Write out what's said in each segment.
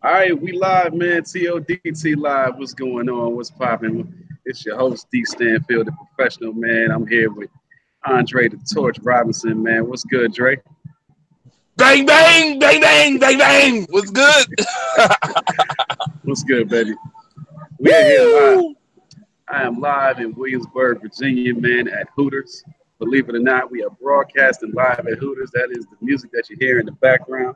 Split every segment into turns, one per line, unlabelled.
All right, we live, man. TODT live. What's going on? What's popping? It's your host, D. Stanfield, the professional, man. I'm here with Andre the Torch Robinson, man. What's good, Dre?
Bang, bang, bang, bang, bang, bang. What's good?
What's good, baby? We are here live. I am live in Williamsburg, Virginia, man, at Hooters. Believe it or not, we are broadcasting live at Hooters. That is the music that you hear in the background.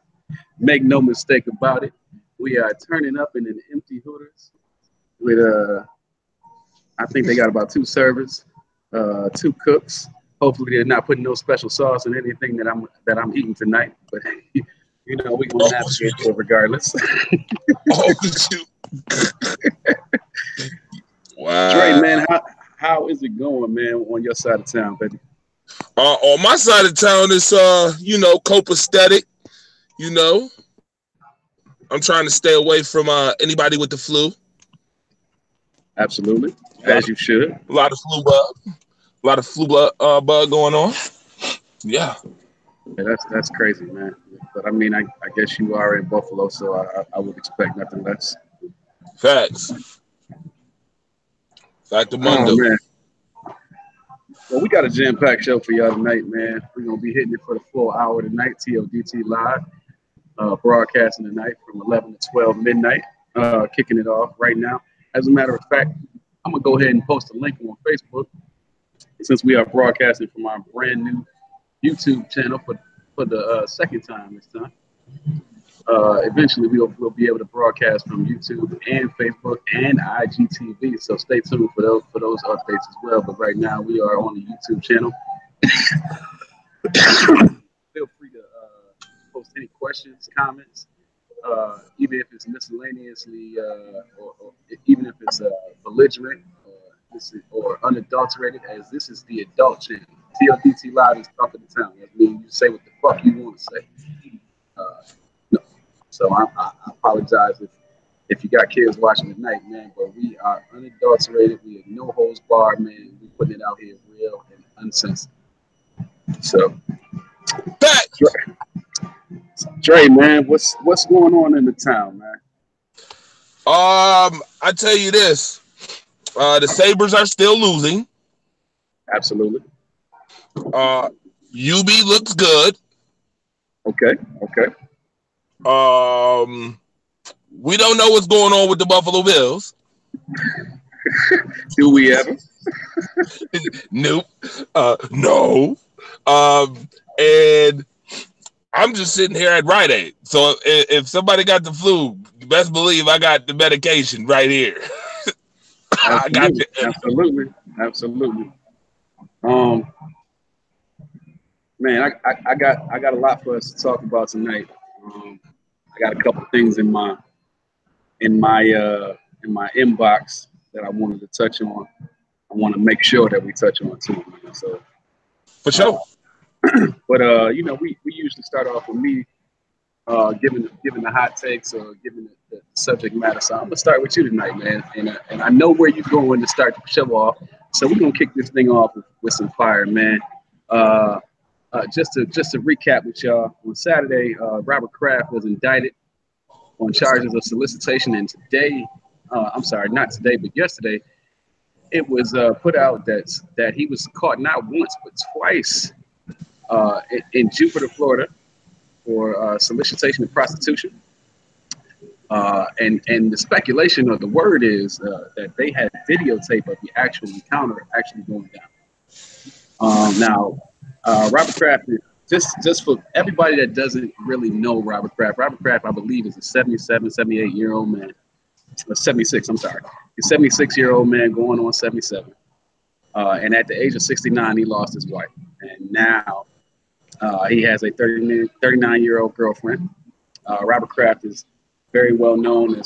Make no mistake about it. We are turning up in an empty Hooters with I think they got about two servers, two cooks. Hopefully they're not putting no special sauce in anything that I'm eating tonight. But you know, we're gonna navigate through it regardless.
Oh, shoot. Wow.
Dre, man, how is it going, man, on your side of town, baby?
On my side of town, it's copacetic. You know, I'm trying to stay away from anybody with the flu.
Absolutely, as you should.
A lot of flu bug going on. Yeah,
that's crazy, man. But I mean, I guess you are in Buffalo, so I would expect nothing less.
Facts. Fact of Mundo.
Oh, man. Well, we got a jam-packed show for y'all tonight, man. We're gonna be hitting it for the full hour tonight. TODT live, broadcasting tonight from 11 to 12 midnight. Kicking it off right now. As a matter of fact, I'm gonna go ahead and post a link on Facebook since we are broadcasting from our brand new YouTube channel for the second time this time. Eventually, we'll be able to broadcast from YouTube and Facebook and IGTV. So stay tuned for those updates as well. But right now, we are on the YouTube channel. Feel free to post any questions, comments, even if it's miscellaneously, or even if it's belligerent or unadulterated, as this is the adult channel. TODT Live is talk of the town. That means you say what the fuck you want to say. No. So I apologize if you got kids watching tonight, man. But we are unadulterated. We are no holds barred, man. We putting it out here real and uncensored. So, Dre, man, what's going on in the town, man?
I tell you this, the Sabres are still losing.
Absolutely.
UB looks good.
Okay.
We don't know what's going on with the Buffalo Bills.
Do we ever?
Nope. No. And I'm just sitting here at Rite Aid. So if somebody got the flu, you best believe I got the medication right here. I got it.
Absolutely. Man, I got a lot for us to talk about tonight. I got a couple things in my inbox that I wanted to touch on. I want to make sure that we touch on too, man. So
for sure.
But we usually start off with me giving the hot takes or giving the subject matter. So I'm gonna start with you tonight, man. And I know where you're going to start the show off. So we're gonna kick this thing off with some fire, man. Just to recap with y'all, on Saturday, Robert Kraft was indicted on charges of solicitation, and today, not today, but yesterday, it was put out that he was caught not once but twice in Jupiter, Florida, for solicitation and prostitution. And the speculation or the word is that they had videotape of the actual encounter actually going down. Now, Robert Kraft, just for everybody that doesn't really know Robert Kraft, I believe, is a 78-year-old man. 76, I'm sorry. He's a 76-year-old man going on 77. And at the age of 69, he lost his wife. And now he has a 39-year-old girlfriend. Robert Kraft is very well known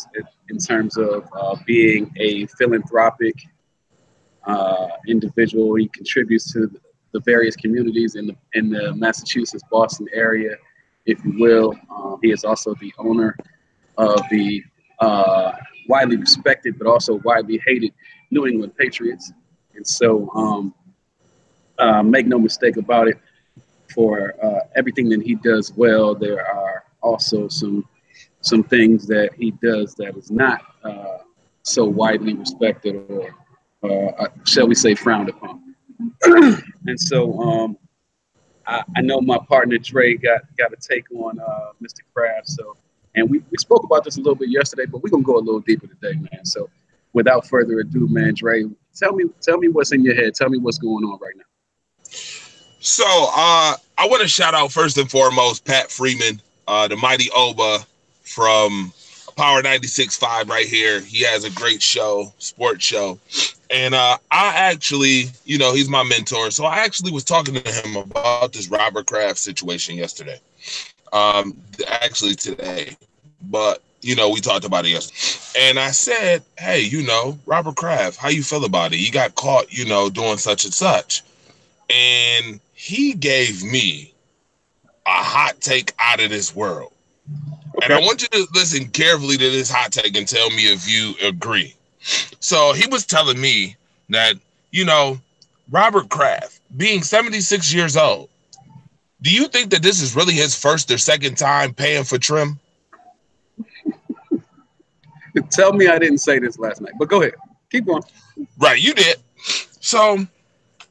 in terms of being a philanthropic individual. He contributes to the various communities in the Massachusetts, Boston area, if you will. He is also the owner of the widely respected but also widely hated New England Patriots. And so make no mistake about it, for everything that he does well, there are also some some things that he does that is not so widely respected or shall we say frowned upon. And so I know my partner Dre got a take on Mr. Kraft. So, and we spoke about this a little bit yesterday, but we're gonna go a little deeper today, man. So, without further ado, man, Dre, tell me what's in your head. Tell me what's going on right now.
So, I want to shout out first and foremost Pat Freeman, the mighty Oba from Power 96.5 right here. He has a great show, sports show. And I actually, he's my mentor. So I actually was talking to him about this Robert Kraft situation yesterday. Actually today. But, we talked about it yesterday. And I said, hey, Robert Kraft, how you feel about it? You got caught, doing such and such. And he gave me a hot take out of this world. Okay. And I want you to listen carefully to this hot take and tell me if you agree. So he was telling me that, Robert Kraft, being 76 years old, do you think that this is really his first or second time paying for trim?
Tell me I didn't say this last night, but go ahead. Keep going.
Right, you did. So,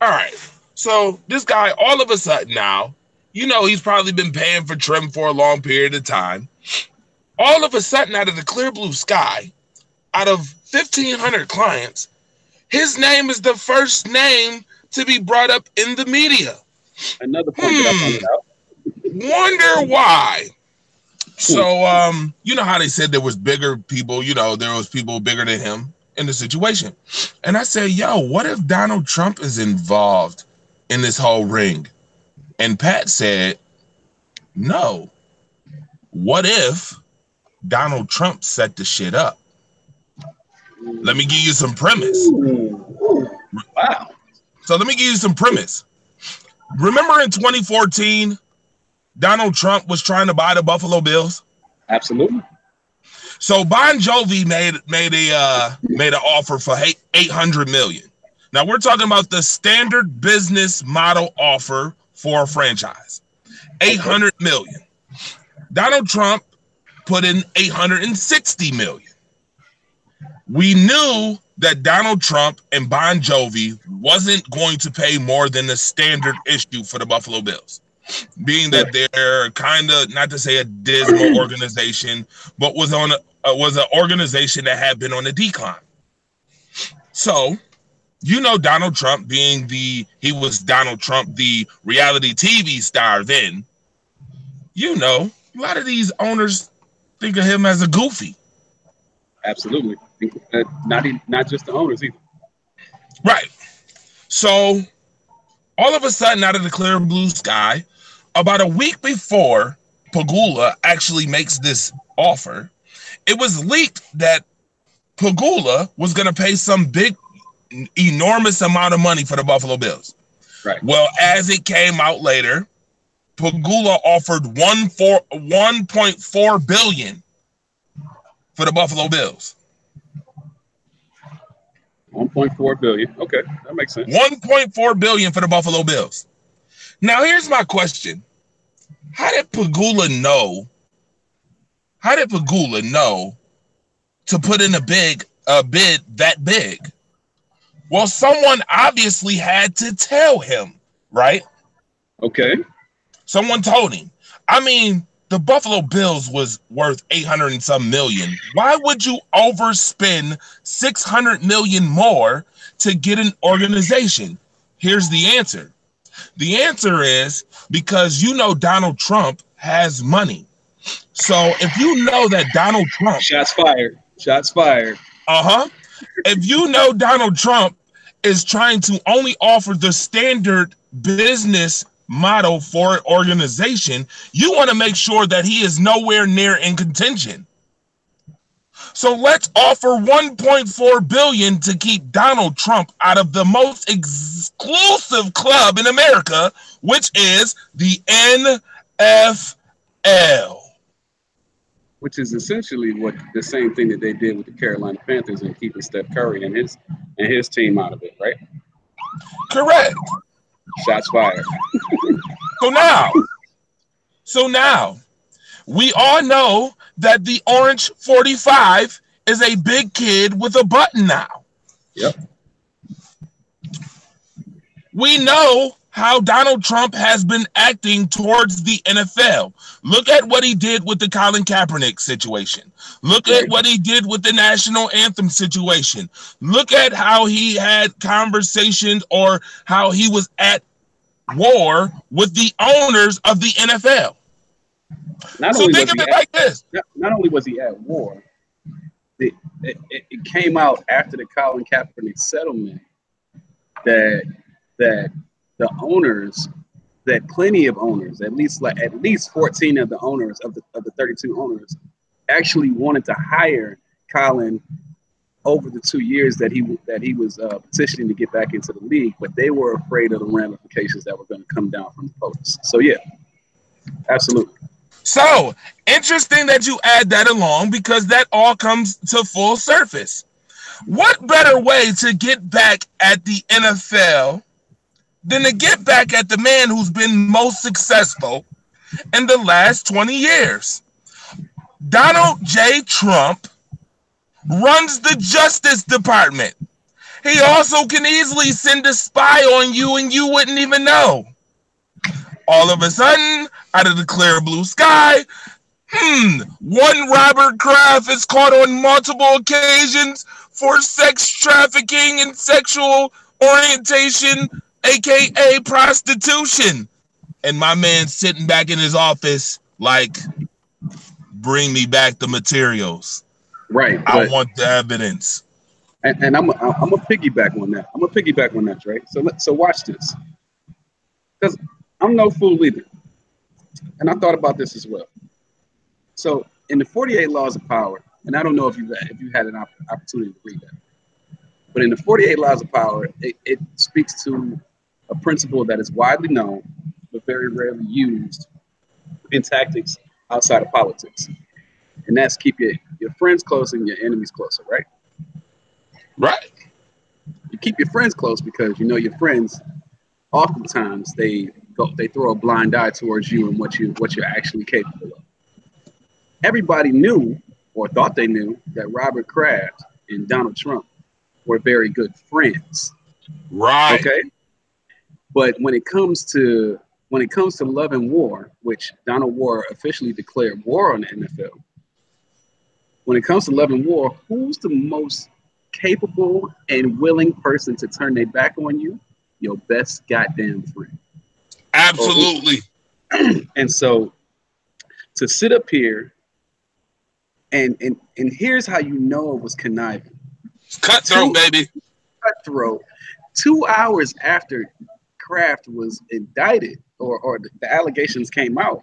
all right. So this guy, all of a sudden now, he's probably been paying for trim for a long period of time. All of a sudden, out of the clear blue sky, out of 1,500 clients, his name is the first name to be brought up in the media.
Another point that I pointed out.
Wonder why. So, you know how they said there was bigger people, there was people bigger than him in the situation. And I said, yo, what if Donald Trump is involved in this whole ring? And Pat said, no. What if Donald Trump set the shit up? Let me give you some premise.
Wow.
So let me give you some premise. Remember in 2014, Donald Trump was trying to buy the Buffalo Bills?
Absolutely.
So Bon Jovi made an offer for $800 million. Now we're talking about the standard business model offer for a franchise. $800 million. Donald Trump put in $860 million. We knew that Donald Trump and Bon Jovi wasn't going to pay more than the standard issue for the Buffalo Bills, being that they're kind of, not to say a dismal organization, but was an organization that had been on a decline. So, Donald Trump he was Donald Trump, the reality TV star then, a lot of these owners think of him as a goofy.
Absolutely. Not just the owners either.
Right. So all of a sudden, out of the clear blue sky, about a week before Pegula actually makes this offer, it was leaked that Pegula was going to pay some big, enormous amount of money for the Buffalo Bills.
Right.
Well, as it came out later, Pegula offered $1.4 billion for the Buffalo Bills.
1.4 billion. Okay, that makes sense.
1.4 billion for the Buffalo Bills. Now, here's my question: How did Pegula know to put in a bid that big? Well, someone obviously had to tell him, right?
Okay.
Someone told him. I mean, the Buffalo Bills was worth 800 and some million. Why would you overspend 600 million more to get an organization? Here's the answer. The answer is because Donald Trump has money. So if you know that Donald Trump...
Shots fired.
If Donald Trump is trying to only offer the standard business model for an organization, you want to make sure that he is nowhere near in contention. So let's offer 1.4 billion to keep Donald Trump out of the most exclusive club in America, which is the NFL.
Which is essentially the same thing that they did with the Carolina Panthers and keeping Steph Curry and his team out of it, right?
Correct.
Shots fired.
So now, we all know that the orange 45 is a big kid with a button now.
Yep.
We know how Donald Trump has been acting towards the NFL. Look at what he did with the Colin Kaepernick situation. Look at what he did with the national anthem situation. Look at how he had conversations or how he was at war with the owners of the NFL. So think of it like this.
Not only was he at war, it came out after the Colin Kaepernick settlement that the owners, that plenty of owners, at least 14 of the owners of the 32 owners, actually wanted to hire Colin over the 2 years that he was petitioning to get back into the league, but they were afraid of the ramifications that were going to come down from the POTUS. So yeah, absolutely.
So interesting that you add that along, because that all comes to full surface. What better way to get back at the NFL than to get back at the man who's been most successful in the last 20 years? Donald J. Trump runs the Justice Department. He also can easily send a spy on you and you wouldn't even know. All of a sudden, out of the clear blue sky, one Robert Kraft is caught on multiple occasions for sex trafficking and sexual orientation, aka prostitution. And my man's sitting back in his office like, bring me back the materials.
Right.
I want the evidence.
And I'm a piggyback on that. I'm a piggyback on that, Dre. So watch this. Because I'm no fool either. And I thought about this as well. So in the 48 Laws of Power, and I don't know if you had an opportunity to read that, but in the 48 Laws of Power, it speaks to a principle that is widely known, but very rarely used in tactics outside of politics. And that's keep your friends close and your enemies closer, right?
Right.
You keep your friends close because you know your friends, oftentimes they throw a blind eye towards you and what you're actually capable of. Everybody knew or thought they knew that Robert Kraft and Donald Trump were very good friends.
Right.
Okay. But when it comes to love and war, which Donald War officially declared war on the NFL, when it comes to love and war, who's the most capable and willing person to turn their back on you? Your best goddamn friend.
Absolutely.
And so to sit up here and here's how you know it was conniving.
Cutthroat, baby.
Cutthroat. 2 hours after Kraft was indicted or the allegations came out,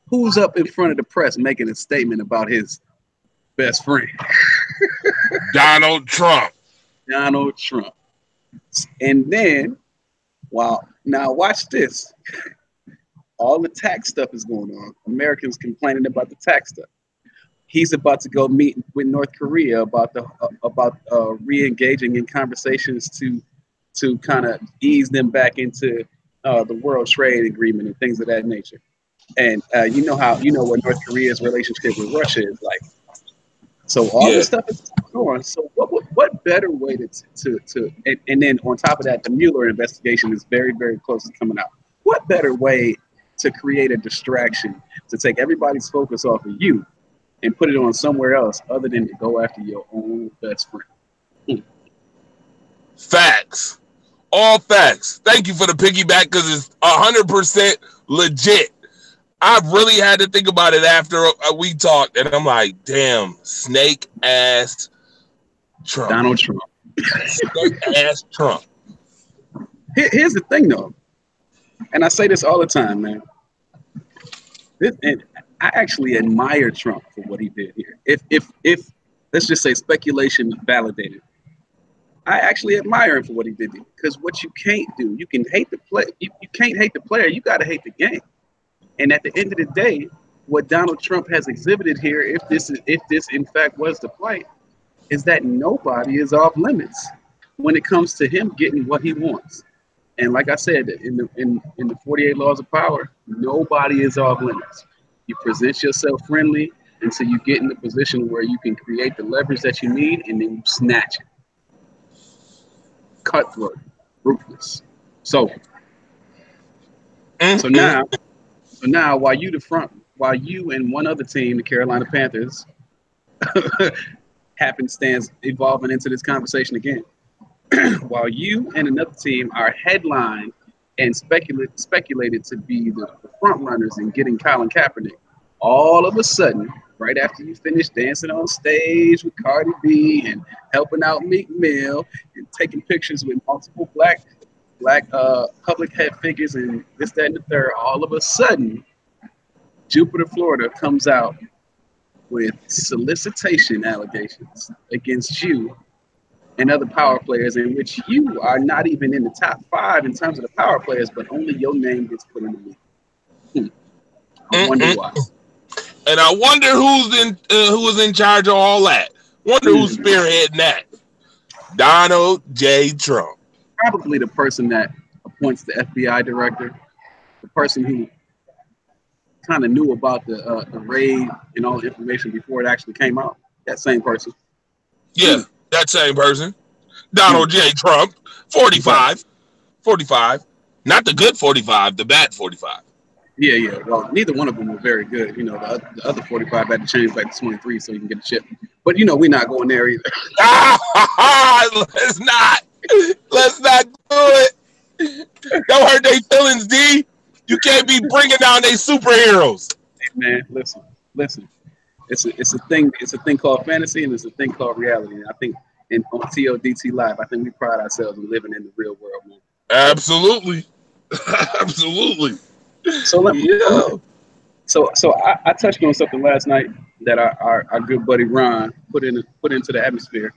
who's up in front of the press making a statement about his best friend?
Donald Trump.
Donald Trump. And then, now watch this. All the tax stuff is going on. Americans complaining about the tax stuff. He's about to go meet with North Korea about re-engaging in conversations to kind of ease them back into the World Trade Agreement and things of that nature. And you know what North Korea's relationship with Russia is like. So all this stuff is going on. So what better way to and then on top of that, the Mueller investigation is very, very close to coming out. What better way to create a distraction to take everybody's focus off of you and put it on somewhere else other than to go after your own best friend?
Facts. All facts. Thank you for the piggyback because it's 100% legit. I really had to think about it after we talked, and I'm like, damn, snake ass Trump.
Donald Trump.
Snake ass Trump.
Here's the thing, though, and I say this all the time, man. And I actually admire Trump for what he did here. If let's just say speculation validated, I actually admire him for what he did here. Because what you can't do, you can hate the play. You can't hate the player. You got to hate the game. And at the end of the day, what Donald Trump has exhibited here, if this in fact was the play, is that nobody is off limits when it comes to him getting what he wants. And like I said, in the 48 Laws of Power, nobody is off limits. You present yourself friendly until you get in the position where you can create the leverage that you need, and then you snatch it. Cutthroat, ruthless. So now, while you and one other team, the Carolina Panthers, happenstance evolving into this conversation again, while you and another team are headlined and speculated to be the front runners in getting Colin Kaepernick, all of a sudden, right after you finish dancing on stage with Cardi B and helping out Meek Mill and taking pictures with multiple black public head figures and this, that, and the third, all of a sudden, Jupiter, Florida comes out with solicitation allegations against you and other power players, in which you are not even in the top 5 in terms of the power players, but only your name gets put in the league. I wonder why.
And I wonder who is in charge of all that. Wonder who's spearheading that. Donald J. Trump.
Probably the person that appoints the FBI director, the person who kind of knew about the raid and all the information before it actually came out. That same person.
Yeah, that same person. Donald J. Trump, 45. 45. Not the good 45, the bad 45.
Yeah. Well, neither one of them were very good. The other 45 had to change back to 23 so you can get the chip. But, we're not going there either. Let's not do it.
Don't hurt their feelings, D. You can't be bringing down their superheroes.
Hey, man, listen. It's a thing called fantasy, and it's a thing called reality. And I think on TODT Live, I think we pride ourselves in living in the real world, man.
Absolutely.
So I touched on something last night that our good buddy Ron put into the atmosphere,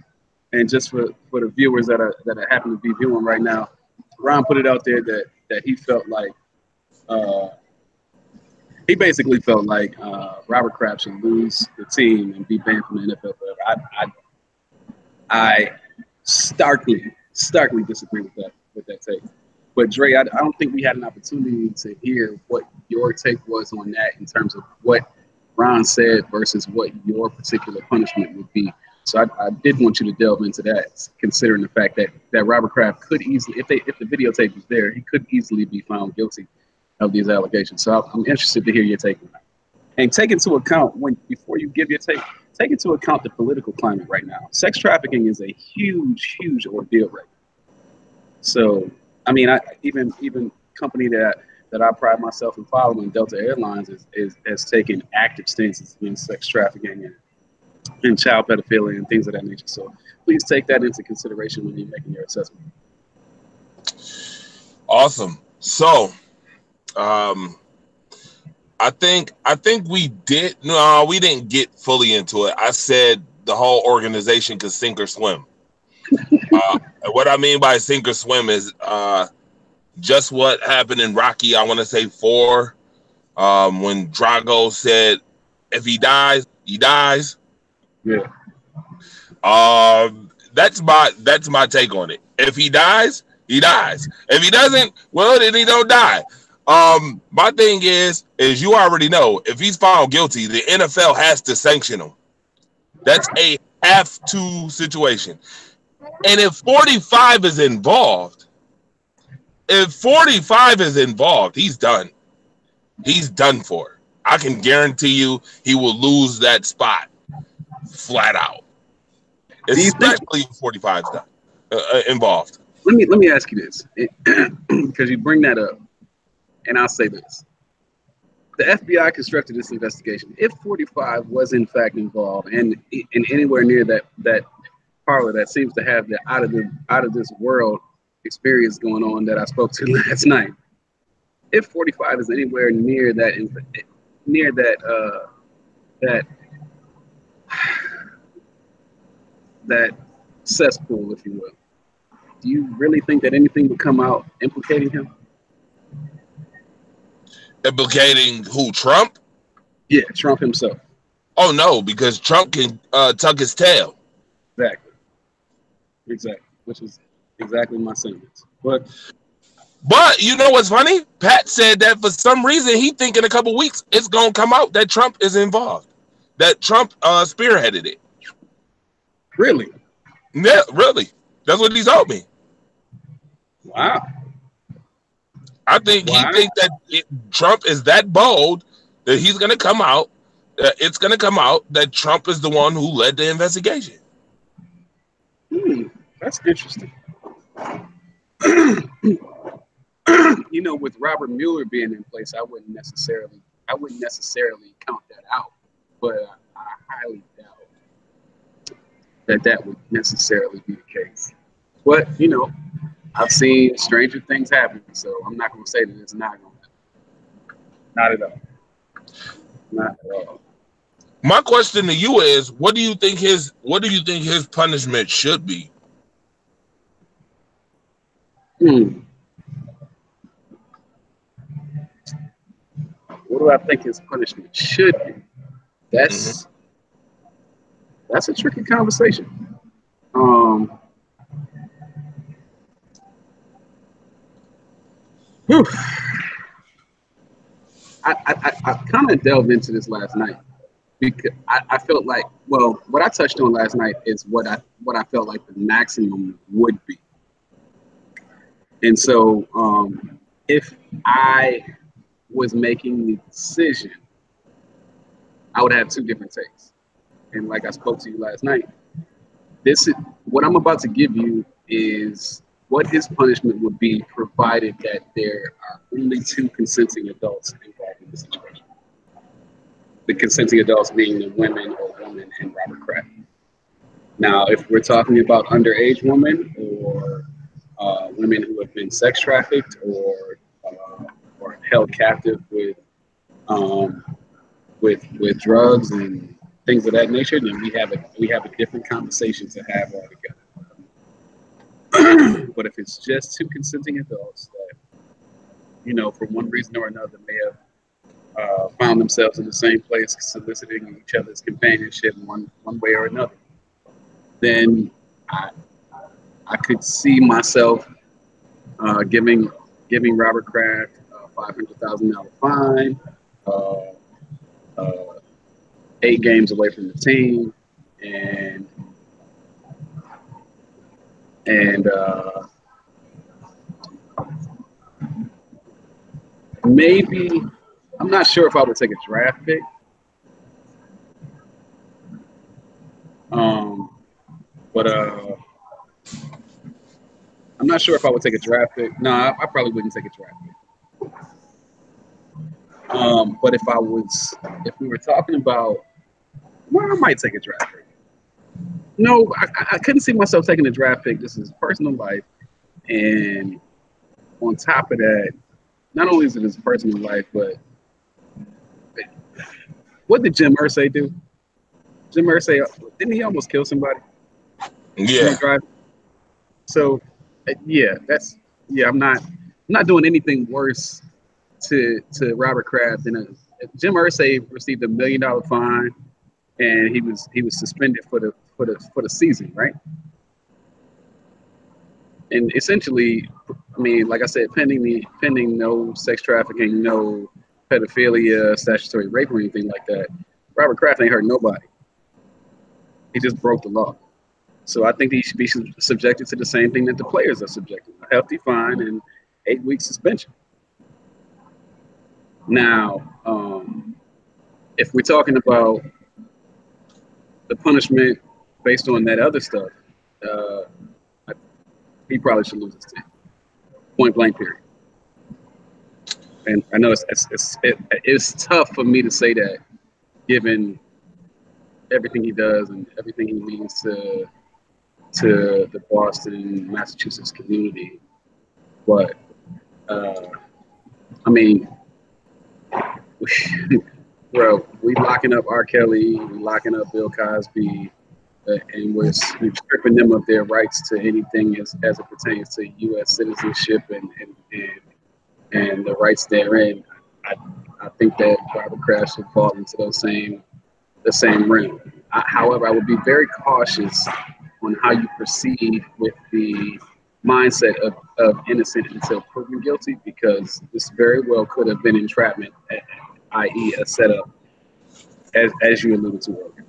and just for the viewers that happen to be viewing right now, Ron put it out there that he felt like he basically felt like Robert Kraft should lose the team and be banned from the NFL forever. I starkly disagree with that take. But Dre, I don't think we had an opportunity to hear what your take was on that in terms of what Ron said versus what your particular punishment would be. So I did want you to delve into that, considering the fact that Robert Kraft could easily, if the videotape was there, he could easily be found guilty of these allegations. So I'm interested to hear your take on that. And take into account, before you give your take into account the political climate right now. Sex trafficking is a huge ordeal right now. So, I mean, even company that I pride myself in following, Delta Airlines, has taken active stances against sex trafficking and child pedophilia and things of that nature. So please take that into consideration when you're making your assessment.
Awesome. So, I think we didn't get fully into it. I said the whole organization could sink or swim. What I mean by sink or swim is just what happened in Rocky, I want to say 4, when Drago said, if he dies, he dies.
Yeah.
That's my take on it. If he dies, he dies. If he doesn't, well, then he don't die. My thing is you already know, if he's found guilty, the NFL has to sanction him. That's a have to situation. And if 45 is involved, he's done. He's done for. I can guarantee you he will lose that spot flat out. Especially if 45's done involved.
Let me ask you this, because you bring that up, and I'll say this. The FBI constructed this investigation. If 45 was in fact involved and anywhere near that parlor that seems to have the out of this world experience going on that I spoke to last night, if 45 is anywhere near that cesspool, if you will, do you really think that anything would come out implicating him?
Implicating who? Trump?
Yeah, Trump himself.
Oh no, because Trump can tuck his tail.
Exactly. Which is exactly my sentence. But
you know what's funny? Pat said that for some reason he think in a couple weeks it's gonna come out that Trump is involved. that Trump spearheaded it.
Really?
Yeah, really. That's what he told me.
Wow.
I think he thinks that Trump is that bold that he's going to come out. It's going to come out that Trump is the one who led the investigation.
That's interesting. You know, with Robert Mueller being in place, I wouldn't necessarily count that out, but I highly doubt that would necessarily be the case. But you know, I've seen stranger things happen, so I'm not going to say that it's not going to happen. Not at all. Not at all.
My question to you is, what do you think his punishment should be?
What do I think his punishment should be? That's a tricky conversation. I kind of delved into this last night because I felt like, well, what I touched on last night is what I felt like the maximum would be. And so if I was making the decision, I would have two different takes. And like I spoke to you last night, this is what I'm about to give you is what his punishment would be, provided that there are only two consenting adults involved in the situation. The consenting adults being the women or woman and Robert Kraft. Now, if we're talking about underage women or women who have been sex trafficked or held captive with drugs and things of that nature, then we have a different conversation to have altogether. But if it's just two consenting adults that, you know, for one reason or another may have found themselves in the same place, soliciting each other's companionship one way or another, then I could see myself giving Robert Kraft a $500,000 fine, 8 games away from the team, and maybe, I'm not sure if I would take a draft pick. But I'm not sure if I would take a draft pick. No, I probably wouldn't take a draft pick. But if we were talking about, well, I might take a draft pick. No, I couldn't see myself taking a draft pick. This is personal life, and on top of that, not only is it his personal life, but what did Jim Irsay do? Jim Irsay, didn't he almost kill somebody?
Yeah.
So, I'm not doing anything worse to Robert Kraft than Jim Irsay received $1 million fine, and he was suspended for the season, right? And essentially, I mean, like I said, pending no sex trafficking, no pedophilia, statutory rape, or anything like that, Robert Kraft ain't hurt nobody. He just broke the law. So I think he should be subjected to the same thing that the players are subjected: a hefty fine and 8-week suspension. Now, if we're talking about the punishment based on that other stuff, he probably should lose his team. Point blank, period. And I know it's tough for me to say that, given everything he does and everything he means to the Boston, Massachusetts community. But I mean, bro, we locking up R. Kelly, we locking up Bill Cosby, and we're stripping them of their rights to anything as it pertains to U.S. citizenship and the rights therein. I think that Robert Kraft should fall into the same realm. However, I would be very cautious on how you proceed with the mindset of innocent until proven guilty, because this very well could have been entrapment, i.e. a setup as you alluded to earlier.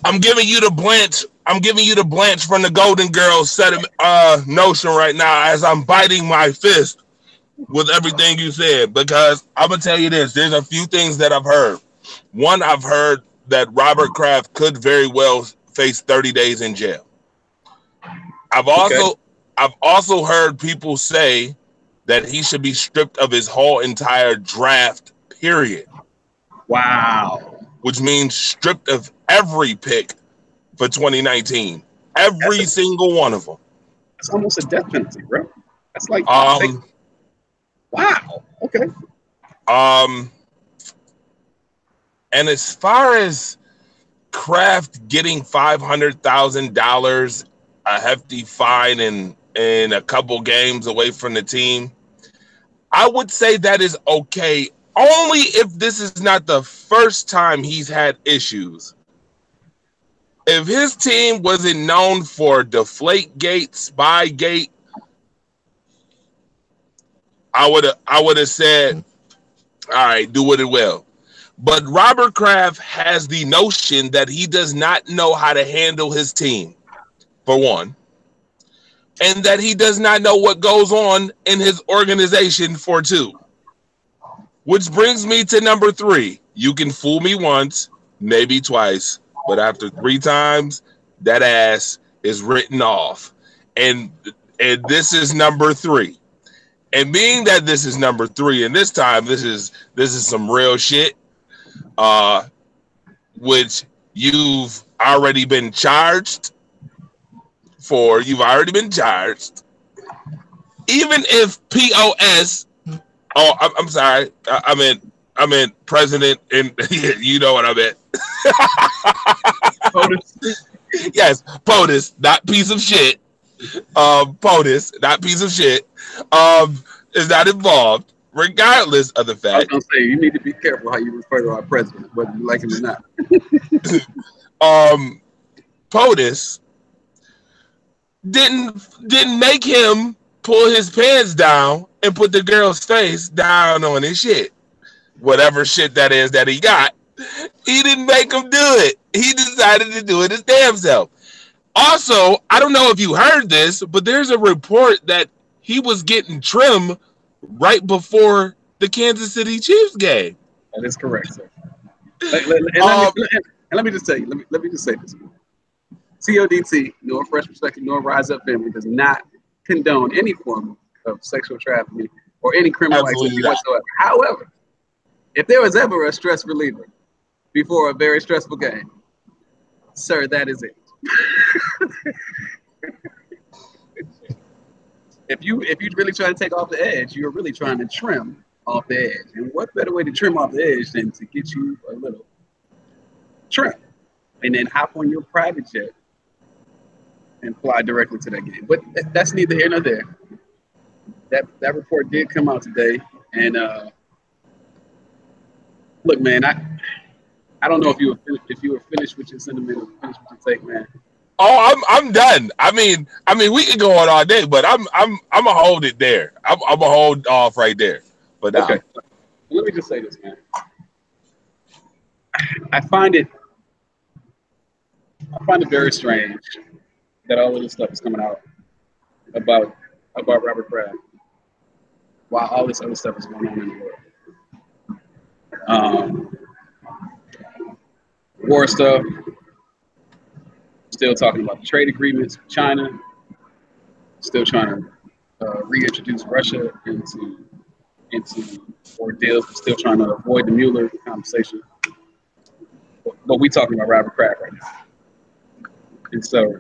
I'm giving you the Blanche. I'm giving you the Blanche from the Golden Girls notion right now as I'm biting my fist with everything you said, because I'm gonna tell you this. There's a few things that I've heard. One, I've heard that Robert Kraft could very well face 30 days in jail. I've also heard people say that he should be stripped of his whole entire draft period.
Wow.
Which means stripped of every pick for 2019. Every single one of them.
It's almost a death penalty, bro. That's like wow. Okay.
And as far as Kraft getting $500,000, a hefty fine and a couple games away from the team, I would say that is okay, only if this is not the first time he's had issues. If his team wasn't known for Deflategate, Spygate, I would have said, all right, do what it will. But Robert Kraft has the notion that he does not know how to handle his team, for one, and that he does not know what goes on in his organization, for two. Which brings me to number 3. You can fool me once, maybe twice, but after 3 times, that ass is written off. And this is number 3. And being that this is number 3, and this time this is some real shit, which you've already been charged for. You've already been charged. Even if POS, I'm sorry, I meant president, and you know what I meant.
POTUS.
Yes, POTUS, not piece of shit. POTUS, not piece of shit, is not involved, regardless of the fact.
I was gonna say, you need to be careful how you refer to our president, whether you like him or not.
POTUS didn't make him pull his pants down and put the girl's face down on his shit. Whatever shit that is that he got. He didn't make him do it. He decided to do it his damn self. Also, I don't know if you heard this, but there's a report that he was getting trim right before the Kansas City Chiefs game.
That is correct, sir. Let me just say this. TODT, nor Fresh Perspective, nor Rise Up Family, does not condone any form of sexual trafficking or any criminal activity whatsoever. However, if there was ever a stress reliever before a very stressful game, sir, that is it. If you're really trying to take off the edge, you're really trying to trim off the edge. And what better way to trim off the edge than to get you a little trim and then hop on your private jet and fly directly to that game. But that's neither here nor there. That report did come out today, and look, man, I don't know if you were finished with your sentiment or finished with your take, man.
Oh, I'm done. I mean, we can go on all day, but I'm gonna hold it there. I'm gonna hold off right there. But
okay, let me just say this, man. I find it very strange that all of this stuff is coming out about Robert Kraft while all this other stuff is going on in the world. War stuff. Still talking about the trade agreements with China. Still trying to reintroduce Russia into ordeals. Still trying to avoid the Mueller conversation. But we talking about Robert Kraft right now. And so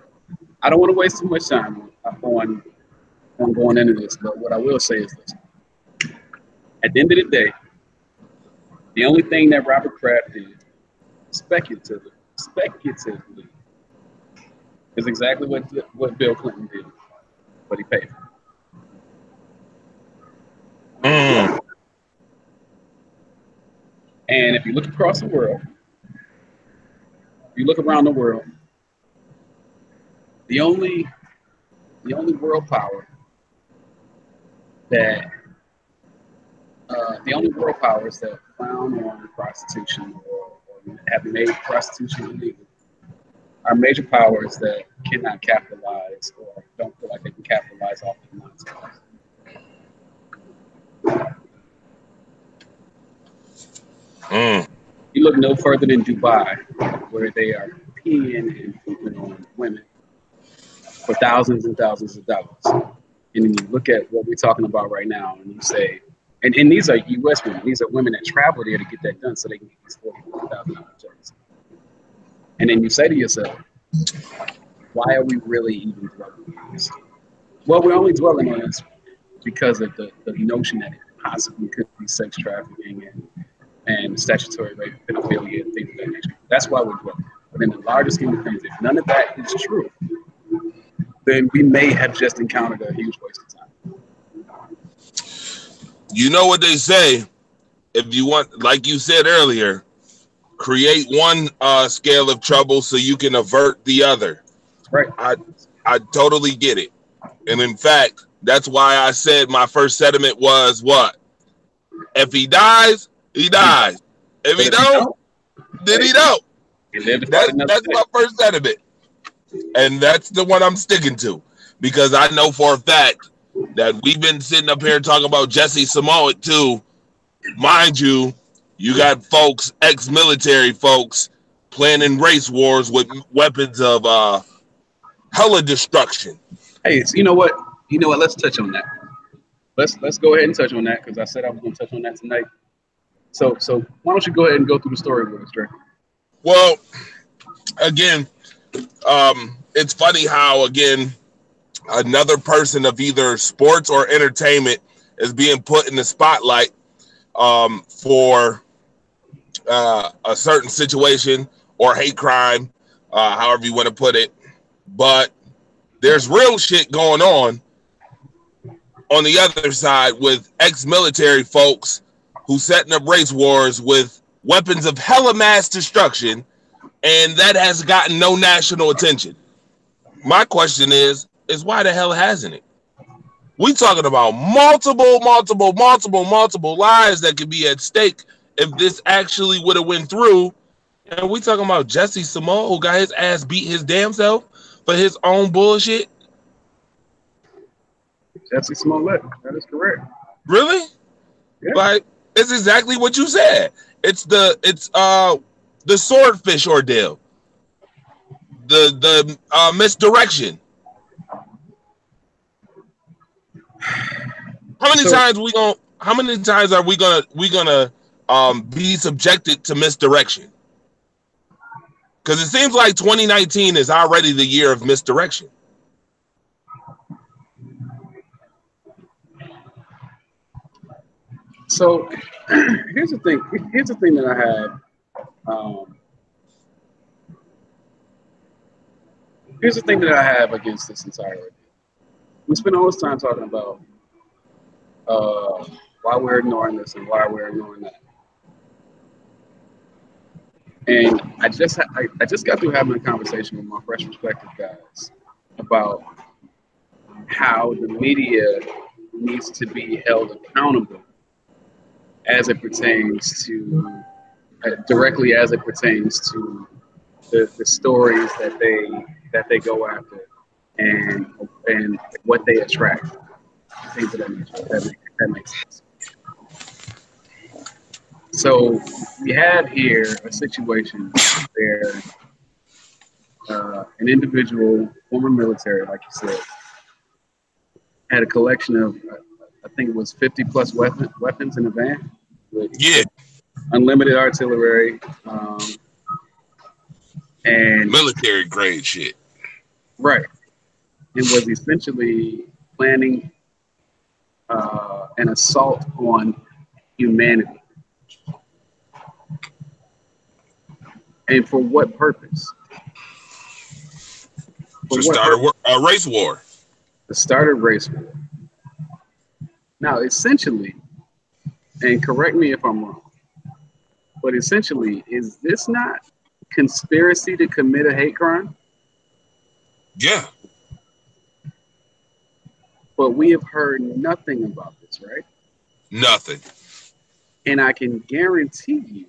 I don't want to waste too much time on going into this. But what I will say is this. At the end of the day, the only thing that Robert Kraft did speculatively is exactly what Bill Clinton did, but he paid for it. And if you look across the world, if you look around the world, the only world powers that clown on prostitution or have made prostitution illegal are major powers that cannot capitalize or don't feel like they can capitalize off the nonsense. You look no further than Dubai, where they are peeing and pooping on women for thousands and thousands of dollars. And then you look at what we're talking about right now, and you say, and these are U.S. women. These are women that travel there to get that done so they can get these $40,000 checks. And then you say to yourself, why are we really even dwelling on this? Well, we're only dwelling on this because of the notion that it possibly could be sex trafficking and statutory rape, pedophilia, and things of that nature. That's why we're dwelling. But in the larger scheme of things, if none of that is true, then we may have just encountered a huge waste of time.
You know what they say, if you want, like you said earlier, create one scale of trouble so you can avert the other.
Right.
I totally get it. And in fact, that's why I said my first sentiment was what? If he dies, he dies. If he don't, then he don't. That's my first sentiment. And that's the one I'm sticking to. Because I know for a fact that we've been sitting up here talking about Jesse Smollett too. Mind you, you got folks, ex-military folks, planning race wars with weapons of hella destruction.
Hey, so you know what? Let's touch on that. Let's go ahead and touch on that because I said I was going to touch on that tonight. So why don't you go ahead and go through the story with us, Dre?
Well, again, it's funny how, again, another person of either sports or entertainment is being put in the spotlight for a certain situation or hate crime, however you want to put it. But there's real shit going on the other side with ex-military folks who setting up race wars with weapons of hella mass destruction, and that has gotten no national attention. My question is why the hell hasn't it? We talking about multiple lives that could be at stake if this actually would have went through. And we talking about Jesse Smollett, who got his ass beat his damn self for his own bullshit.
Jesse Smollett, that is correct.
Really?
Yeah.
Like, it's exactly what you said. It's the swordfish ordeal. The misdirection. How many times are we gonna be subjected to misdirection? Because it seems like 2019 is already the year of misdirection.
So here's the thing. Here's the thing that I have. Here's the thing that I have against this entire idea. We spend all this time talking about why we're ignoring this and why we're ignoring that. And I just got through having a conversation with my Fresh Perspective guys about how the media needs to be held accountable as it pertains to directly as it pertains to the stories that they go after and what they attract, things of that nature. That makes sense. So we have here a situation where an individual, former military, like you said, had a collection of, I think it was 50 plus weapons in a van with unlimited artillery and
military grade shit.
Right. It was essentially planning an assault on humanity. And for what purpose?
To start a race war.
To start a race war. Now, essentially, and correct me if I'm wrong, but essentially, is this not conspiracy to commit a hate crime?
Yeah.
But we have heard nothing about this, right?
Nothing.
And I can guarantee you,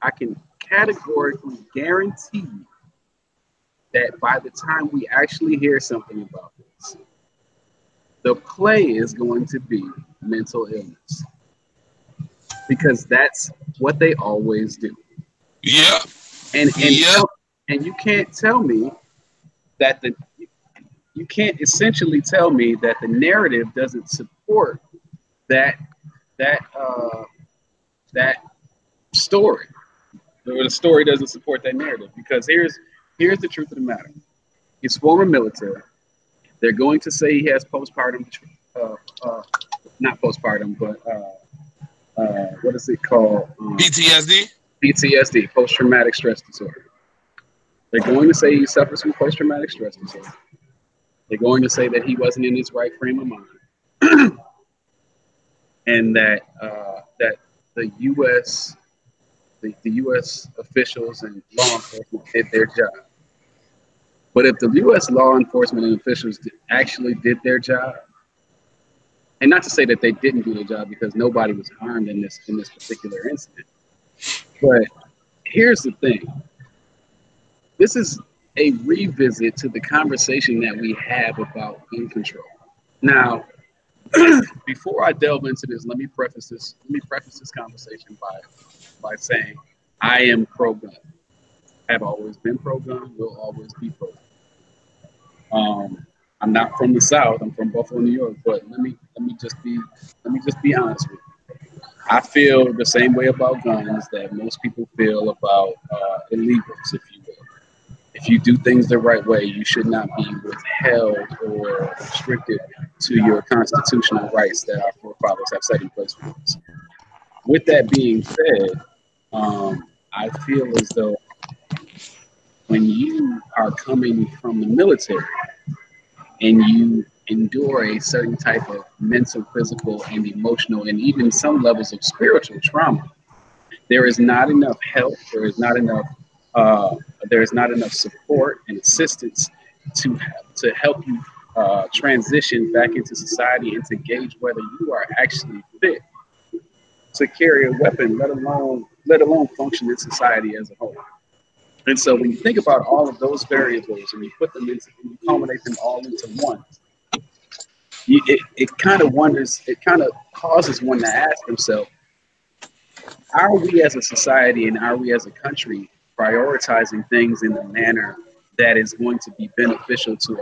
I can categorically guarantee you that by the time we actually hear something about this, the play is going to be mental illness, because that's what they always do.
Yeah.
And
Yeah.
and you can't tell me that you can't essentially tell me that the narrative doesn't support that that that story, or the story doesn't support that narrative. Because here's the truth of the matter: he's former military. They're going to say he has postpartum, not postpartum, but what is it called?
PTSD.
PTSD, post-traumatic stress disorder. They're going to say he suffers from post-traumatic stress disorder. They're going to say that he wasn't in his right frame of mind, and that the U.S. officials and law enforcement did their job. But if the U.S. law enforcement and officials actually did their job, and not to say that they didn't do their job, because nobody was harmed in this particular incident, but here's the thing: this is a revisit to the conversation that we have about gun control. Now, before I delve into this, let me preface this conversation by saying I am pro-gun. Have always been pro-gun. Will always be pro-gun. I'm not from the South. I'm from Buffalo, New York. But let me just be honest with you. I feel the same way about guns that most people feel about illegals, if you will. If you do things the right way, you should not be withheld or restricted to your constitutional rights that our forefathers have set in place for us. With that being said, I feel as though when you are coming from the military and you endure a certain type of mental, physical, and emotional, and even some levels of spiritual trauma, there is not enough help. There is not enough support and assistance to help you transition back into society and to gauge whether you are actually fit to carry a weapon, let alone function in society as a whole. And so when you think about all of those variables and you put them into, and you culminate them all into one, it kind of causes one to ask himself, are we as a society and are we as a country prioritizing things in a manner that is going to be beneficial to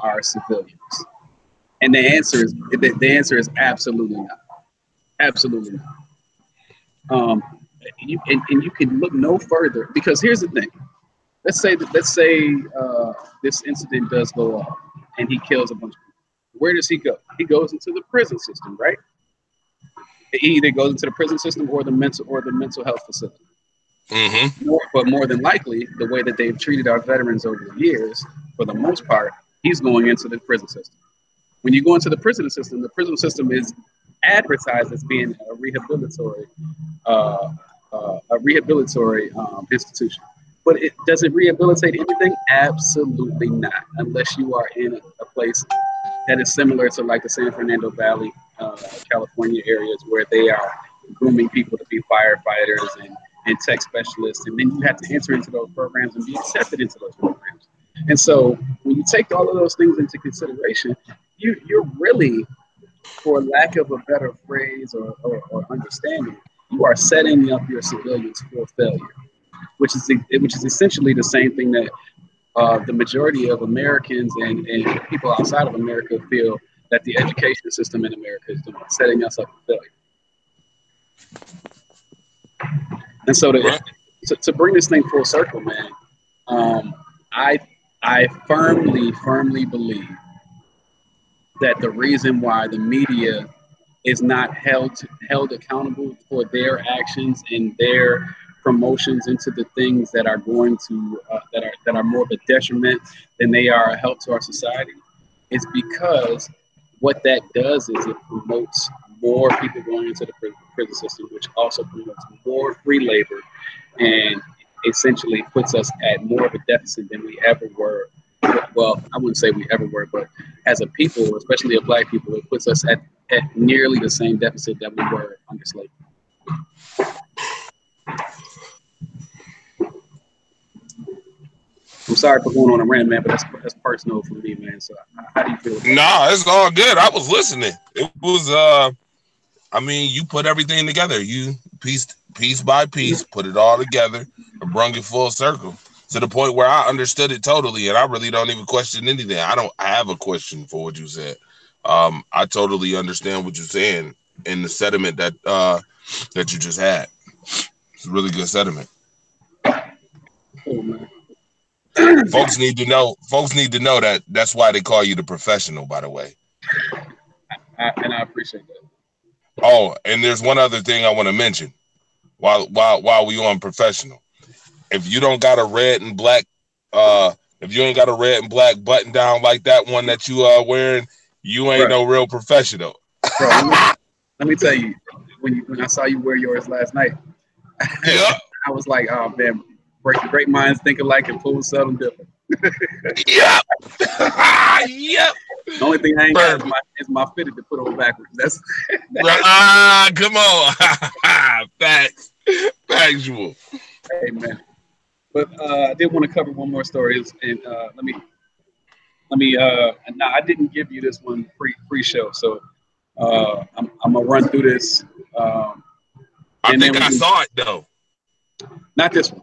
our civilians? And the answer is absolutely not. Absolutely not. You can look no further, because here's the thing. Let's say this incident does go off and he kills a bunch of people. Where does he go? He goes into the prison system, right? He either goes into the prison system or the mental health facility.
Mm-hmm.
But more than likely, the way that they've treated our veterans over the years, for the most part, he's going into the prison system. When you go into the prison system is advertised as being a rehabilitory institution. But does it rehabilitate anything? Absolutely not, unless you are in a place that is similar to like the San Fernando Valley, California areas, where they are grooming people to be firefighters and tech specialists. And then you have to enter into those programs and be accepted into those programs. And so when you take all of those things into consideration, you're really, for lack of a better phrase or understanding, you are setting up your civilians for failure, which is essentially the same thing that the majority of Americans and people outside of America feel that the education system in America is doing, setting us up for failure. And so to bring this thing full circle, man, I firmly believe that the reason why the media is not held accountable for their actions and their promotions into the things that are going to that are more of a detriment than they are a help to our society is because what that does is it promotes more people going into the prison system, which also promotes more free labor and essentially puts us at more of a deficit than we ever were. Well, I wouldn't say we ever were, but as a people, especially a Black people, it puts us at nearly the same deficit that we were under slavery. I'm sorry for going on a rant, man, but that's personal for me, man. So how do you feel?
Nah, it's all good. I was listening. It was I mean, you put everything together. You piece by piece, put it all together and brought it full circle to the point where I understood it totally, and I really don't even question anything. I have a question for what you said. I totally understand what you're saying in the sentiment that that you just had. It's a really good sentiment.
Oh, man.
Folks need to know that that's why they call you the professional, by the way.
And I appreciate that.
Oh, and there's one other thing I want to mention while we on professional. If you don't got a red and black, if you ain't got a red and black button down like that one that you are wearing, you ain't no real professional.
Bro, let me tell you, when I saw you wear yours last night,
Yeah.
I was like, oh man, great minds think alike and fools seldom differ.
Yep. Yep.
The only thing I ain't got is my fitted to put on backwards. That's
come on. Facts. Factual.
Hey man. But I did want to cover one more story, and let me. Now I didn't give you this one pre-show, so I'm gonna run through this.
I think I saw it though.
Not this one.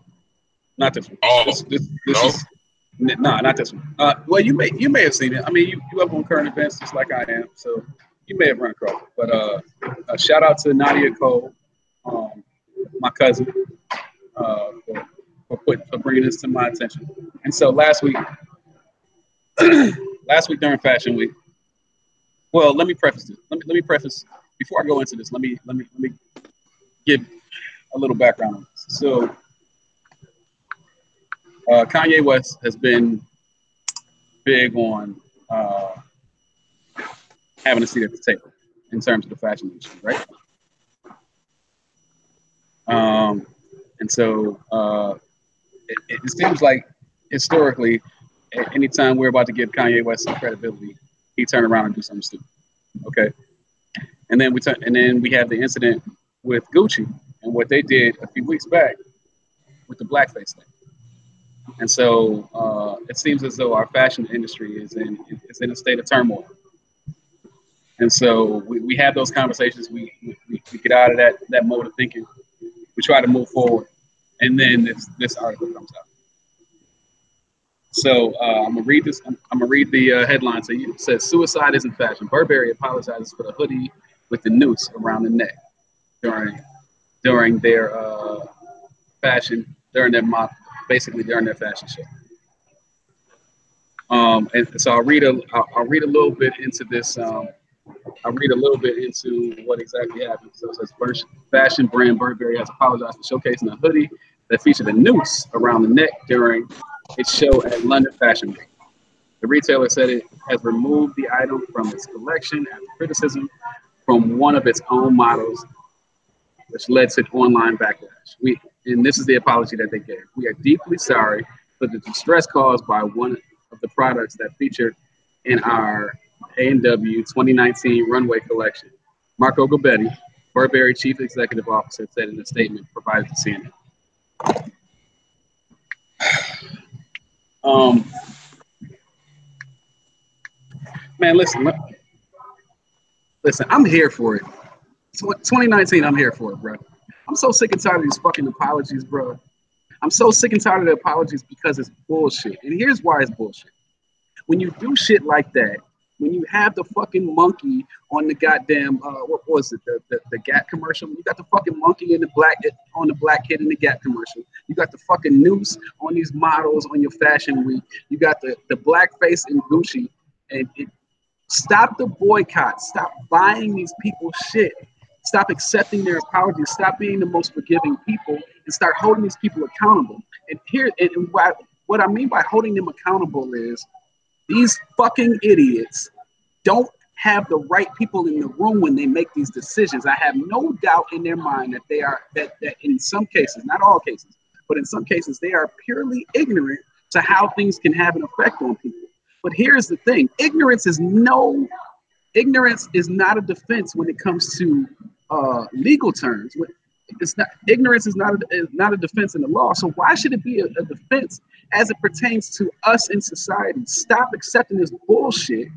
Not this one.
Oh,
this is not this one. Well, you may have seen it. I mean, you up on current events just like I am, so you may have run across it. But a shout out to Nadia Cole, my cousin, for bringing this to my attention. And so last week during Fashion Week. Well, let me preface this. Let me preface before I go into this. Let me give a little background on this. So, Kanye West has been big on having a seat at the table in terms of the fashion industry, right? And so it seems like historically, anytime we're about to give Kanye West some credibility, he turn around and do something stupid. Okay, and then we have the incident with Gucci and what they did a few weeks back with the blackface thing. And so it seems as though our fashion industry is in a state of turmoil. And so we have those conversations. We get out of that mode of thinking. We try to move forward, and then this article comes out. So I'm gonna read this. I'm gonna read the headline. So it says, "Suicide isn't fashion. Burberry apologizes for the hoodie with the noose around the neck during their fashion during their fashion show." And so I'll read a little bit into this. I'll read a little bit into what exactly happened. So it says, "First, fashion brand Burberry has apologized for showcasing a hoodie that featured a noose around the neck during its show at London Fashion Week. The retailer said it has removed the item from its collection after criticism from one of its own models, which led to online backlash. And this is the apology that they gave. "We are deeply sorry for the distress caused by one of the products that featured in our A&W 2019 runway collection," Marco Gobbetti, Burberry Chief Executive Officer, said in a statement provided to CNN. Man, listen, I'm here for it. 2019, I'm here for it, bro. I'm so sick and tired of these fucking apologies, bro. I'm so sick and tired of the apologies because it's bullshit. And here's why it's bullshit. When you do shit like that, when you have the fucking monkey on the goddamn what was it, the Gap commercial? You got the fucking monkey on the black kid in the Gap commercial. You got the fucking noose on these models on your fashion week. You got the blackface in Gucci. And stop the boycott. Stop buying these people shit. Stop accepting their apologies. Stop being the most forgiving people and start holding these people accountable. And what I mean by holding them accountable is these fucking idiots don't have the right people in the room when they make these decisions. I have no doubt in their mind that in some cases, not all cases, but in some cases, they are purely ignorant to how things can have an effect on people. But here's the thing: ignorance is not a defense when it comes to legal terms. It's not ignorance is not a defense in the law. So why should it be a defense as it pertains to us in society? Stop accepting this bullshit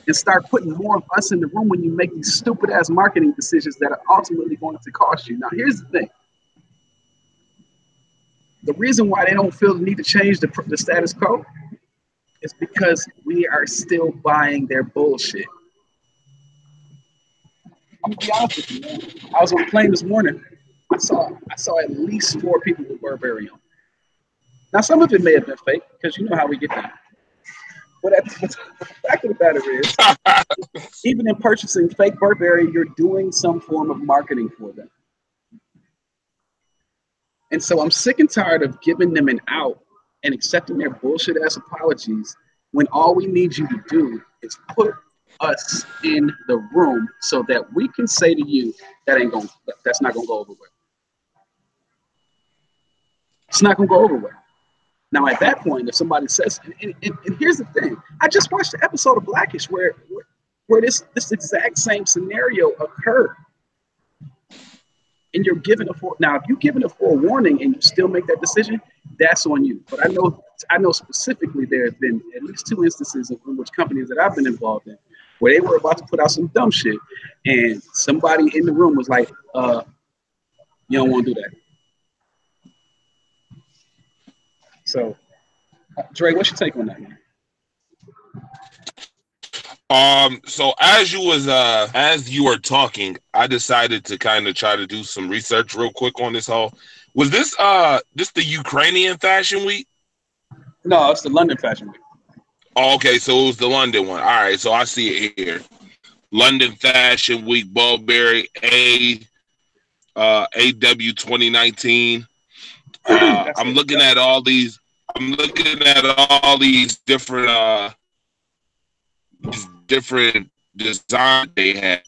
and start putting more of us in the room when you make these stupid ass marketing decisions that are ultimately going to cost you. Now, here's the thing. The reason why they don't feel the need to change the status quo is because we are still buying their bullshit. I'm gonna be honest with you, man. I was on a plane this morning. I saw at least 4 people with Burberry on. Now, some of it may have been fake because you know how we get that. But the fact of the matter is, even in purchasing fake Burberry, you're doing some form of marketing for them. And so I'm sick and tired of giving them an out and accepting their bullshit ass apologies when all we need you to do is put us in the room so that we can say to you that's not gonna go over well. It's not gonna go over well. Now at that point, if somebody says, and here's the thing, I just watched the episode of Blackish where this exact same scenario occurred. And you're given now if you're given a forewarning and you still make that decision, that's on you. But I know specifically there have been at least 2 instances in which companies that I've been involved in where they were about to put out some dumb shit and somebody in the room was like, you don't want to do that. So, Dre, what's your take on that, man?
So as you were talking, I decided to kind of try to do some research real quick on this whole. Was this the Ukrainian Fashion Week?
No, it's the London Fashion Week.
Oh, okay, so it was the London one. All right, so I see it here. London Fashion Week, Burberry, AW 2019. I'm looking at all these. I'm looking at all these different designs they had,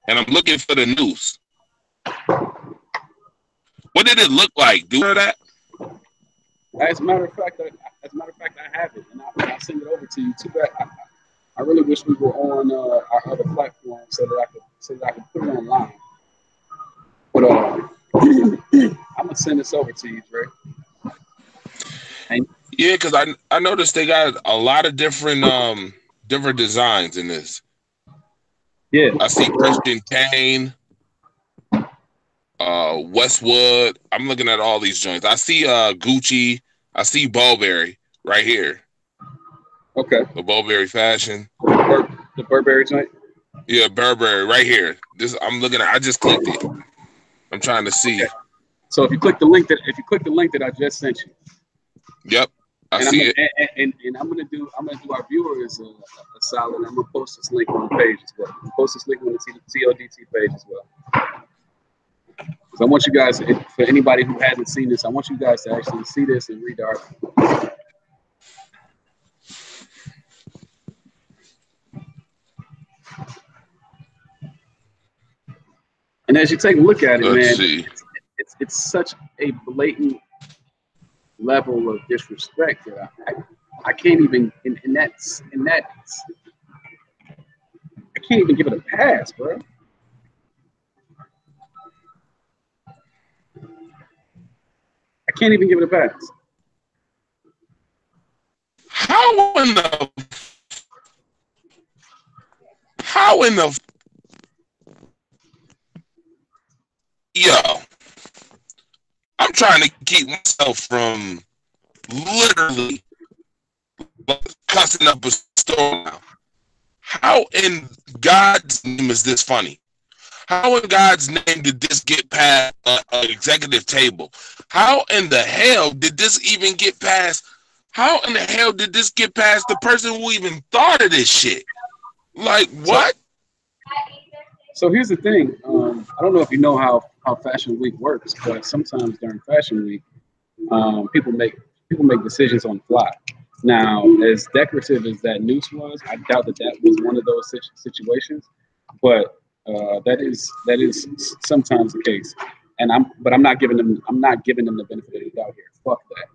and I'm looking for the news. What did it look like? Do you know that?
As a matter of fact, I have it, and I'll send it over to you too. I really wish we were on our other platform so that I could put it online. But I'm gonna send this over to you, Dre.
Yeah, because I noticed they got a lot of different designs in this.
Yeah,
I see Christian Kane, Westwood. I'm looking at all these joints. I see Gucci. I see Burberry right here.
Okay.
The Burberry fashion.
The Burberry joint.
Yeah, Burberry right here. This I'm looking at. I just clicked it. I'm trying to see.
Okay. So if you click the link that I just sent you.
Yep. I see it.
And I'm gonna do our viewers a solid. I'm gonna post this link on the page as well. Post this link on the TODT page as well. So I want you guys, for anybody who hasn't seen this, I want you guys to actually see this and read the article. And as you take a look at it, man, it's such a blatant level of disrespect that I can't even I can't even give it a pass, bro. I can't even give it a pass.
How in the yo, I'm trying to keep myself from literally cussing up a store now. How in God's name is this funny? How in God's name did this get past an executive table? How in the hell did this even get past? How in the hell did this get past the person who even thought of this shit? Like what?
So here's the thing. I don't know if you know how Fashion Week works, but sometimes during Fashion Week, people make decisions on the fly. Now, as decorative as that noose was, I doubt that was one of those situations, but that is sometimes the case. And I'm not giving them the benefit of the doubt here. Fuck
that.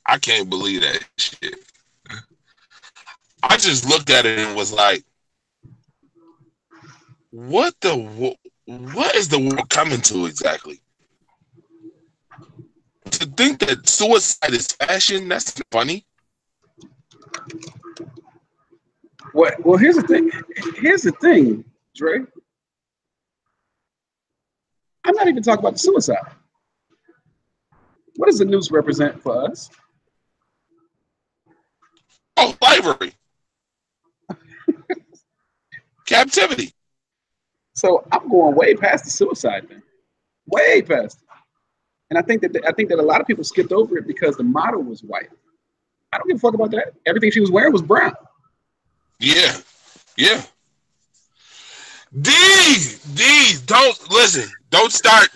I can't believe that shit. I just looked at it and was like, what is the world coming to exactly? To think that suicide is fashion, that's funny.
Well, here's the thing. Dre. I'm not even talking about the suicide. What does the noose represent for us?
Oh, slavery. Captivity.
So I'm going way past the suicide thing. Way past it. And I think that a lot of people skipped over it because the model was white. I don't give a fuck about that. Everything she was wearing was brown.
Yeah. Yeah. D, don't listen. Don't start.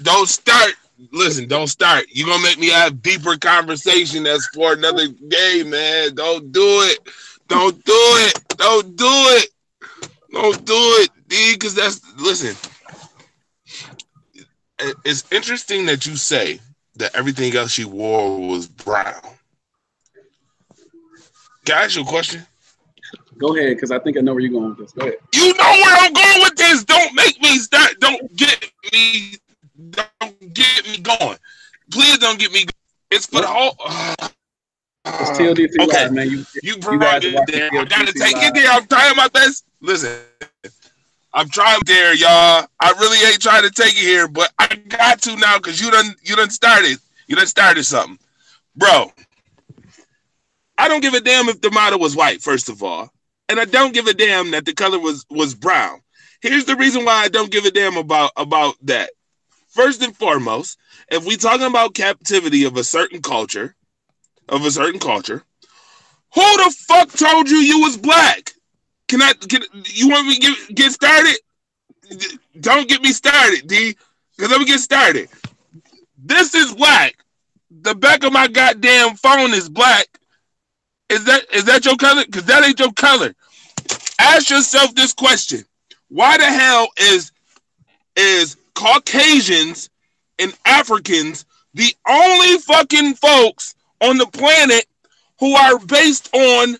Listen, don't start. You're going to make me have deeper conversation that's for another day, man. Don't do it. Don't do it. Don't do it. Don't do it, D, because listen. It's interesting that you say that everything else she wore was brown. Can I ask you a question?
Go ahead, because I think I know where you're going with this. Go ahead.
You know where I'm going with this. Don't make me start. Don't get me going. Please don't get me going. It's for the whole.
It's TODT
okay,
live, man.
You brought it there. I gotta take it there. I'm trying my best. Listen, I'm trying there, y'all. I really ain't trying to take it here, but I got to now because you done started. You done started something, bro. I don't give a damn if the model was white, first of all. And I don't give a damn that the color was brown. Here's the reason why I don't give a damn about that. First and foremost, if we talking about captivity of a certain culture, who the fuck told you was black? You want me to get started? Don't get me started, D. Because let me get started. This is black. The back of my goddamn phone is black. Is that your color? Because that ain't your color. Ask yourself this question. Why the hell is Caucasians and Africans the only fucking folks on the planet who are based on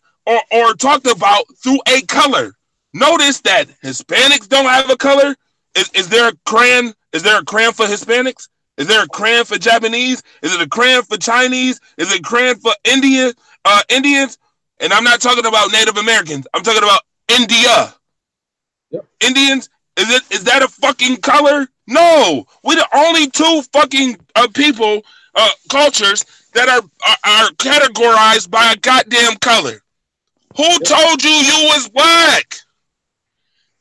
or talked about through a color? Notice that Hispanics don't have a color. Is there a crayon? Is there a crayon for Hispanics? Is there a crayon for Japanese? Is it a crayon for Chinese? Is it a crayon for Indians? And I'm not talking about Native Americans. I'm talking about India. Yep. Indians. Is that a fucking color? No. We're the only two fucking people, cultures that are categorized by a goddamn color. Who told you was black?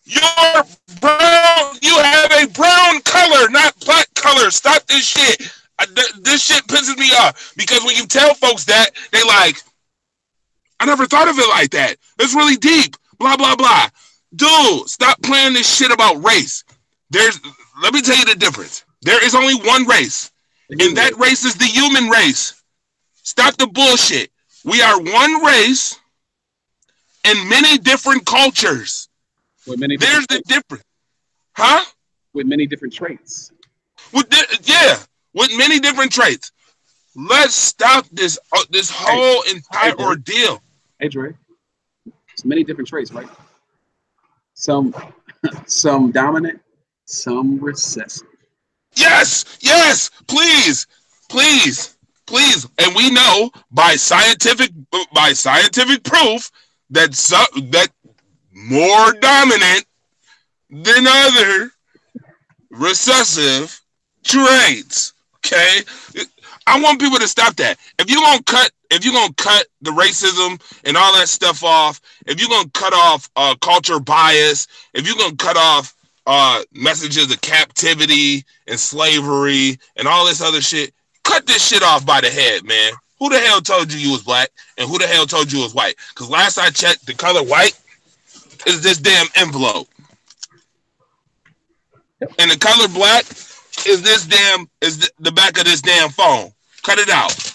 You're brown. You have a brown color, not black color. Stop this shit. This shit pisses me off because when you tell folks that, they like, I never thought of it like that. It's really deep. Blah, blah, blah. Dude, stop playing this shit about race. Let me tell you the difference. There is only one race, and that race is the human race. Stop the bullshit. We are one race and many different cultures. There's the difference. Huh?
With many different traits.
With many different traits. Let's stop this whole entire ordeal.
Hey, Dre. It's many different traits, right? Some dominant, some recessive.
Yes, please. And we know by scientific proof that more dominant than other recessive traits. Okay, I want people to stop that. If you're gonna cut the racism and all that stuff off, if you're gonna cut off culture bias, if you're gonna cut off messages of captivity and slavery and all this other shit, cut this shit off by the head, man. Who the hell told you was black and who the hell told you was white? Because last I checked, the color white is this damn envelope, and the color black is the back of this damn phone. Cut it out.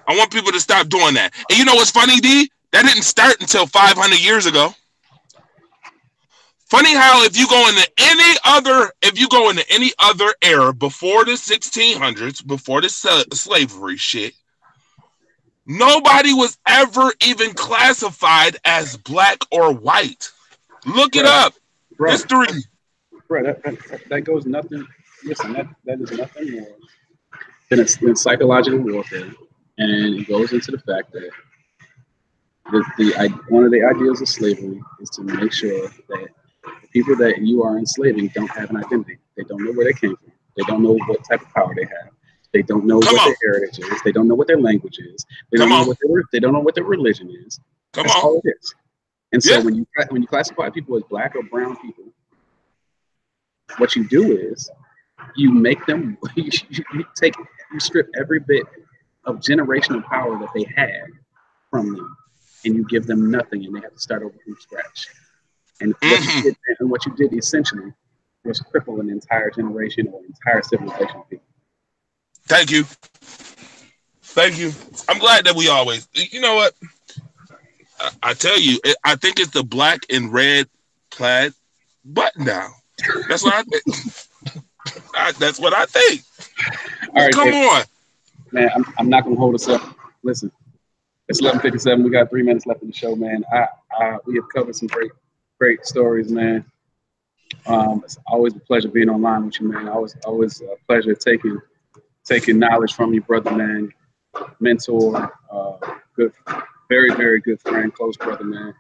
I want people to stop doing that. And you know what's funny, D? That didn't start until 500 years ago. Funny how if you go into any other era before the 1600s, before the slavery shit, nobody was ever even classified as black or white. Look it up. History.
Right, that goes nothing. Listen, that is nothing more than psychological warfare, and it goes into the fact that one of the ideas of slavery is to make sure that the people that you are enslaving don't have an identity. They don't know where they came from. They don't know what type of power they have. They don't know
Come
what
on.
their heritage is. They don't know what their language is. They don't
Come
know
on.
they don't know what their religion is.
Come
That's
on.
all it is. And so
Yeah.
when you classify people as black or brown people, what you do is you make them you strip every bit of generational power that they had from them, and you give them nothing, and they have to start over from scratch. And what you did essentially was cripple an entire generation or entire civilization of people.
Thank you. Thank you. I'm glad that we always, you know what? I tell you, I think it's the black and red plaid button down. That's what I think. That's what I think.
All right,
come on.
Man, I'm not going to hold us up. Listen, it's 11:57. We got 3 minutes left in the show, man. We have covered some great stories, man. It's always a pleasure being online with you, man. Always a pleasure taking knowledge from you, brother, man. Mentor, good, very, very good friend, close brother, man.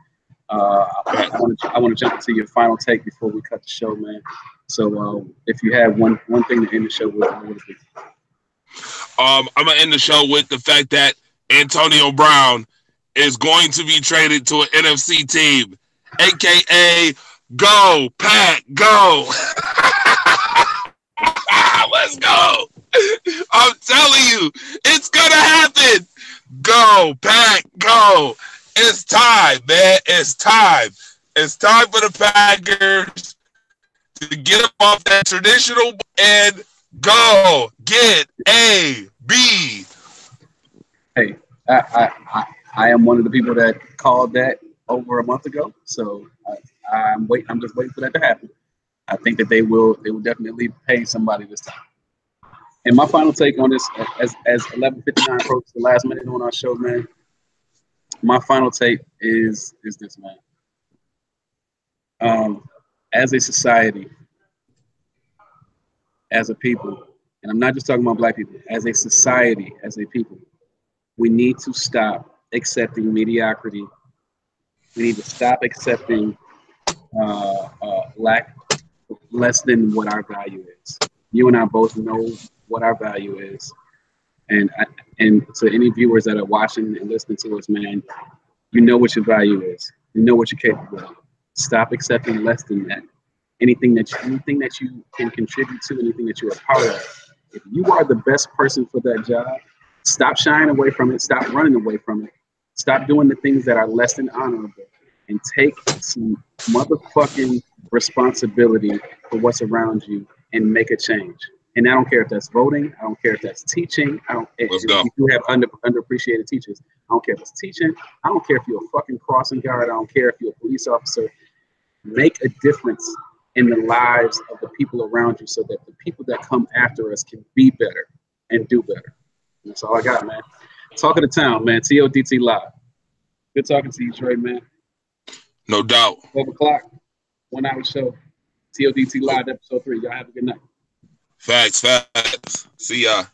I want to jump into your final take before we cut the show, man. So if you have one thing to end the show with, what would it be?
I'm gonna end the show with the fact that Antonio Brown is going to be traded to an NFC team, aka Go Pack Go. Let's go. I'm telling you, it's gonna happen. Go Pack Go. It's time, man. It's time. It's time for the Packers to get up off that traditional and go get a B.
Hey, I am one of the people that called that over a month ago. So I'm just waiting for that to happen. I think that they will definitely pay somebody this time. And my final take on this, as 11:59 approaches the last minute on our show, man. My final take is this, man. As a society, as a people, and I'm not just talking about black people, as a society, as a people, we need to stop accepting mediocrity. We need to stop accepting less than what our value is. You and I both know what our value is. And to any viewers that are watching and listening to us, man, you know what your value is. You know what you're capable of. Stop accepting less than that. Anything that you can contribute to, anything that you're a part of. If you are the best person for that job, stop shying away from it. Stop running away from it. Stop doing the things that are less than honorable, and take some motherfucking responsibility for what's around you and make a change. And I don't care if that's voting. I don't care if that's teaching. If you have underappreciated teachers. I don't care if it's teaching. I don't care if you're a fucking crossing guard. I don't care if you're a police officer. Make a difference in the lives of the people around you so that the people that come after us can be better and do better. And that's all I got, man. Talk of the town, man. TODT Live. Good talking to you, Trey, man.
No doubt.
12 o'clock, 1 hour show. TODT Live, episode 3. Y'all have a good night.
Facts. See ya.